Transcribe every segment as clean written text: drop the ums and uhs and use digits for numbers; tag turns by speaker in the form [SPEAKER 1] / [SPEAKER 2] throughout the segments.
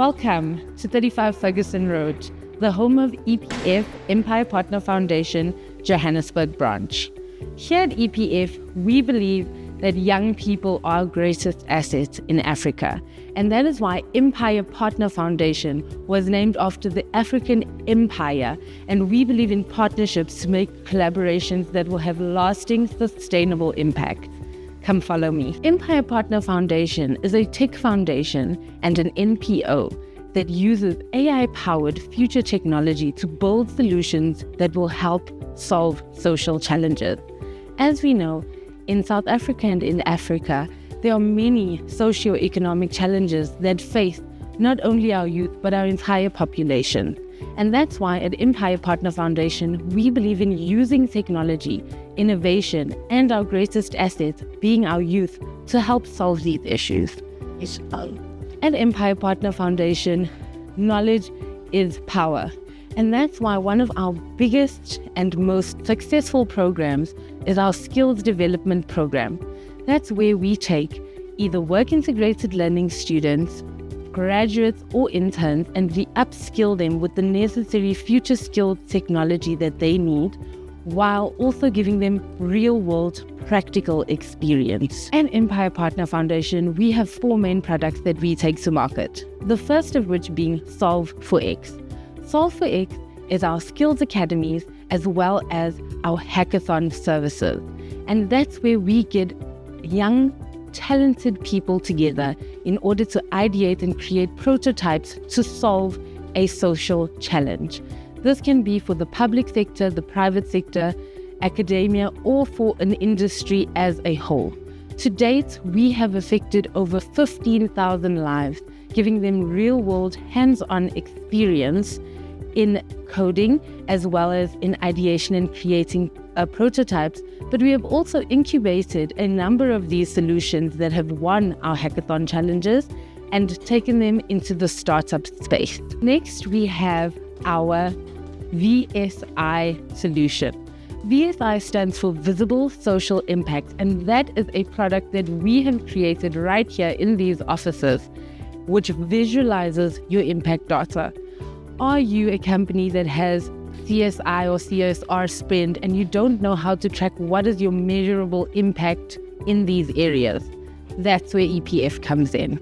[SPEAKER 1] Welcome to 35 Ferguson Road, the home of EPF Empire Partner Foundation, Johannesburg branch. Here at EPF, we believe that young people are our greatest assets in Africa, and that is why Empire Partner Foundation was named after the African empire, and we believe in partnerships to make collaborations that will have lasting, sustainable impact. Come follow me. Empire Partner Foundation is a tech foundation and an NPO that uses AI-powered future technology to build solutions that will help solve social challenges. As we know, in South Africa and in Africa, there are many socio-economic challenges that face not only our youth, but our entire population. And that's why at Empire Partner Foundation, we believe in using technology, innovation, and our greatest asset being our youth to help solve these issues. At Empire Partner Foundation, knowledge is power. And that's why one of our biggest and most successful programs is our skills development program. That's where we take either work-integrated learning students, graduates or interns, and we upskill them with the necessary future skills technology that they need, while also giving them real-world practical experience. At Empire Partner Foundation, we have 4 main products that we take to market. The first of which being Solve for X. Solve for X is our skills academies as well as our hackathon services. And that's where we get young, talented people together in order to ideate and create prototypes to solve a social challenge. This can be for the public sector, the private sector, academia, or for an industry as a whole. To date, we have affected over 15,000 lives, giving them real-world hands-on experience in coding as well as in ideation and creating prototypes, but we have also incubated a number of these solutions that have won our hackathon challenges and taken them into the startup space. Next, we have our VSI solution. VSI stands for Visible Social Impact, and that is a product that we have created right here in these offices, which visualizes your impact data. Are you a company that has CSI or CSR spend and you don't know how to track what is your measurable impact in these areas? That's where EPF comes in.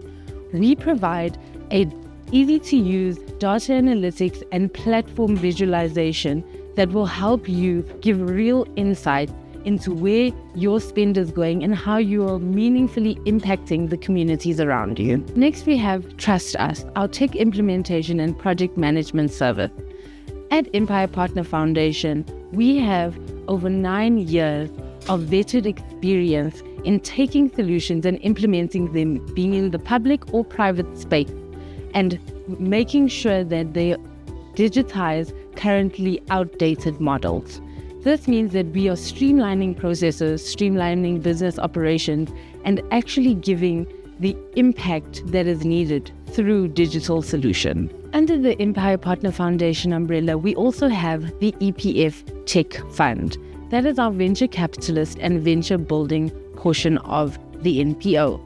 [SPEAKER 1] We provide a easy-to-use data analytics and platform visualization that will help you give real insight into where your spend is going and how you are meaningfully impacting the communities around you. Next, we have Trust Us, our tech implementation and project management service. At Empire Partner Foundation, we have over 9 years of vetted experience in taking solutions and implementing them, being in the public or private space, and making sure that they digitize currently outdated models. This means that we are streamlining processes, streamlining business operations, and actually giving the impact that is needed through digital solutions. Under the Empire Partner Foundation umbrella, we also have the EPF Tech Fund. That is our venture capitalist and venture building portion of the NPO.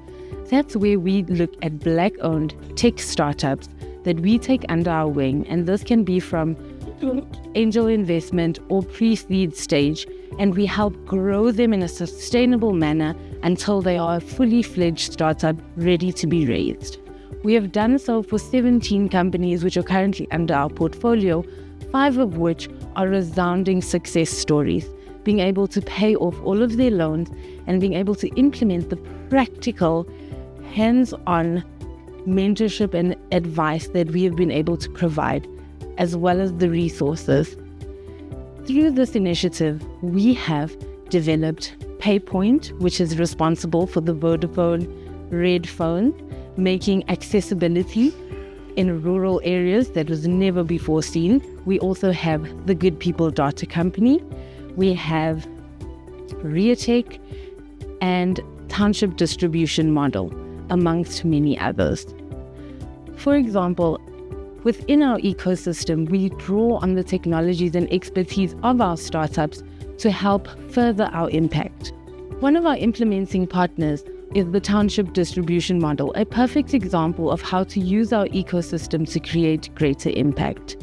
[SPEAKER 1] That's where we look at Black-owned tech startups that we take under our wing, and this can be from angel investment or pre-seed stage, and we help grow them in a sustainable manner until they are a fully fledged startup ready to be raised. We have done so for 17 companies which are currently under our portfolio, 5 of which are resounding success stories, being able to pay off all of their loans and being able to implement the practical, hands-on mentorship and advice that we have been able to provide, as well as the resources. Through this initiative, we have developed PayPoint, which is responsible for the Vodafone Red phone, making accessibility in rural areas that was never before seen. We also have the Good People Data Company. We have Reatech and Township Distribution Model, amongst many others. For example, within our ecosystem, we draw on the technologies and expertise of our startups to help further our impact. One of our implementing partners is the township distribution model, a perfect example of how to use our ecosystem to create greater impact.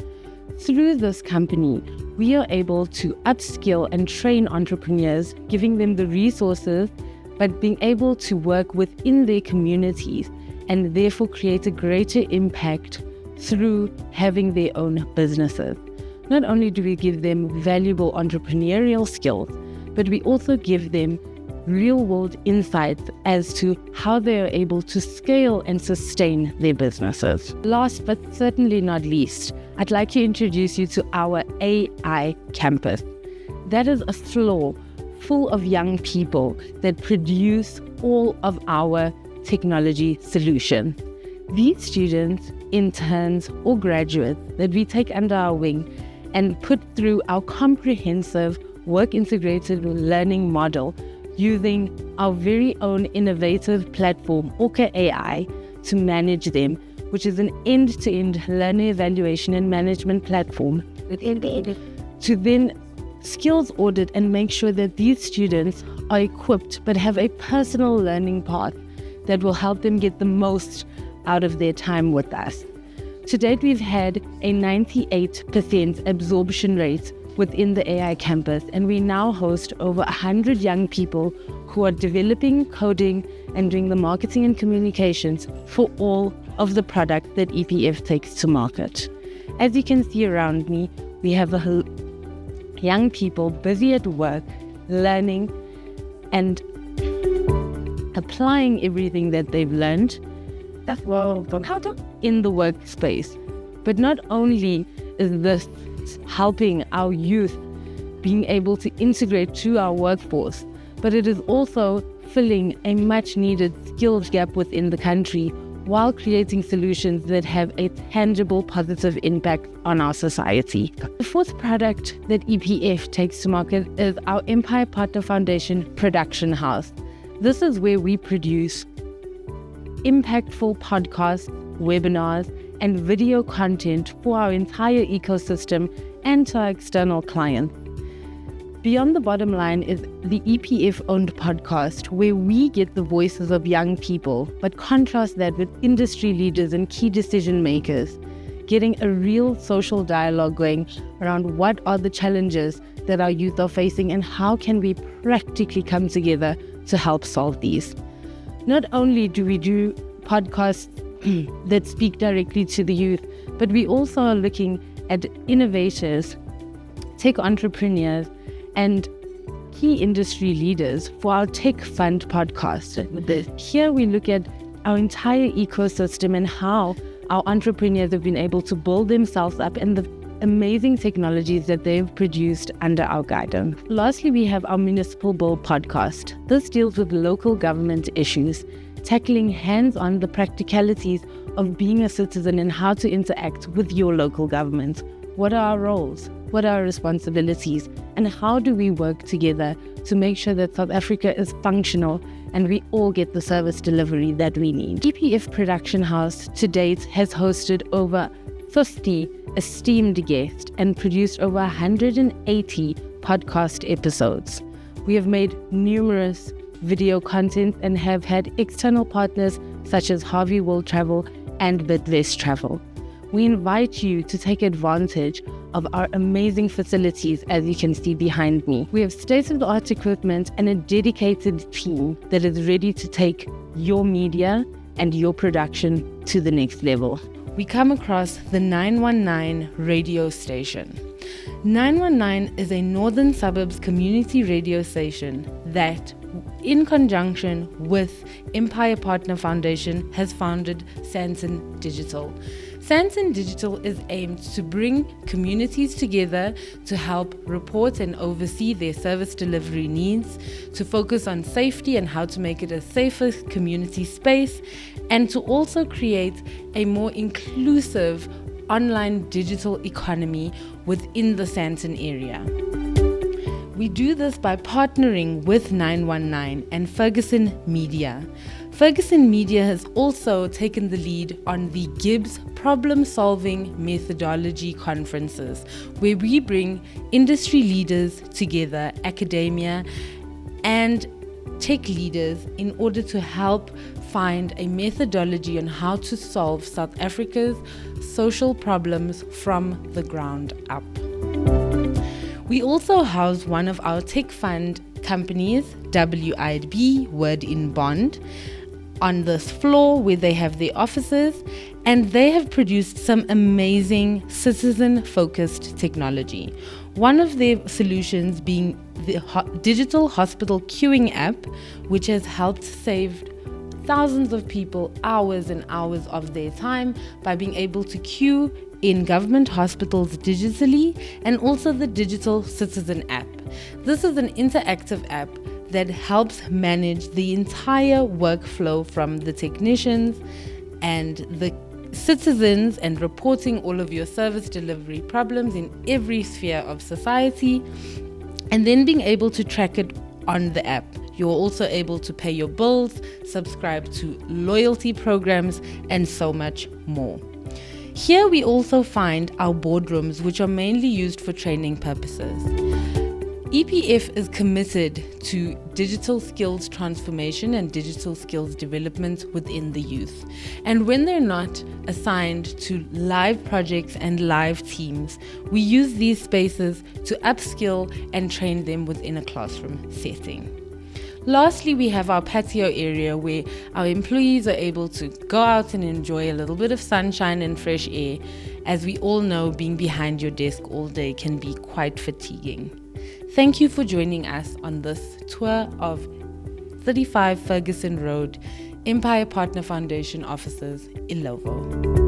[SPEAKER 1] Through this company, we are able to upskill and train entrepreneurs, giving them the resources, but being able to work within their communities and therefore create a greater impact through having their own businesses. Not only do we give them valuable entrepreneurial skills, but we also give them real-world insights as to how they are able to scale and sustain their businesses. Last but certainly not least, I'd like to introduce you to our AI campus. That is a floor full of young people that produce all of our technology solutions. These students, interns, or graduates that we take under our wing and put through our comprehensive work-integrated learning model using our very own innovative platform, Orca AI, to manage them, which is an end-to-end learner evaluation and management platform to then skills audit and make sure that these students are equipped but have a personal learning path that will help them get the most out of their time with us. To date, we've had a 98% absorption rate within the AI campus, and we now host over 100 young people who are developing, coding, and doing the marketing and communications for all of the products that EPF takes to market. As you can see around me, we have young people busy at work, learning and applying everything that they've learned in the workspace. But not only is this helping our youth being able to integrate to our workforce, but it is also filling a much needed skills gap within the country while creating solutions that have a tangible positive impact on our society. The fourth product that EPF takes to market is our Empire Partner Foundation production house. This is where we produce impactful podcasts, webinars, and video content for our entire ecosystem and to our external clients. Beyond the Bottom Line is the EPF-owned podcast, where we get the voices of young people, but contrast that with industry leaders and key decision makers, getting a real social dialogue going around what are the challenges that our youth are facing and how can we practically come together to help solve these. Not only do we do podcasts that speak directly to the youth, but we also are looking at innovators, tech entrepreneurs, and key industry leaders for our Tech Fund podcast. Here we look at our entire ecosystem and how our entrepreneurs have been able to build themselves up and the amazing technologies that they've produced under our guidance. Lastly, we have our Municipal Bill podcast. This deals with local government issues, tackling hands-on the practicalities of being a citizen and how to interact with your local government. What are our roles? What are our responsibilities? And how do we work together to make sure that South Africa is functional and we all get the service delivery that we need? EPF Production House to date has hosted over 50 esteemed guests and produced over 180 podcast episodes. We have made numerous video content and have had external partners such as Harvey World Travel and Bidvest Travel. We invite you to take advantage of our amazing facilities, as you can see behind me. We have state-of-the-art equipment and a dedicated team that is ready to take your media and your production to the next level. We come across the 919 radio station. 919 is a Northern Suburbs community radio station that, in conjunction with Empire Partner Foundation, has founded Sanson Digital. Sanson Digital is aimed to bring communities together to help report and oversee their service delivery needs, to focus on safety and how to make it a safer community space, and to also create a more inclusive online digital economy within the Santon area. We do this by partnering with 919 and Ferguson Media. Ferguson Media has also taken the lead on the GIBS problem-solving methodology conferences, where we bring industry leaders together, academia, and tech leaders in order to help find a methodology on how to solve South Africa's social problems from the ground up. We also house one of our tech fund companies, WIB, Word in Bond, on this floor where they have their offices, and they have produced some amazing citizen-focused technology. One of their solutions being the digital hospital queuing app, which has helped save thousands of people hours and hours of their time by being able to queue in government hospitals digitally, and also the digital citizen app. This is an interactive app that helps manage the entire workflow from the technicians and the citizens, and reporting all of your service delivery problems in every sphere of society, and then being able to track it on the app. You're also able to pay your bills, subscribe to loyalty programs, and so much more. Here we also find our boardrooms, which are mainly used for training purposes. EPF is committed to digital skills transformation and digital skills development within the youth. And when they're not assigned to live projects and live teams, we use these spaces to upskill and train them within a classroom setting. Lastly, we have our patio area where our employees are able to go out and enjoy a little bit of sunshine and fresh air. As we all know, being behind your desk all day can be quite fatiguing. Thank you for joining us on this tour of 35 Ferguson Road, Empire Partner Foundation offices, Ilovo.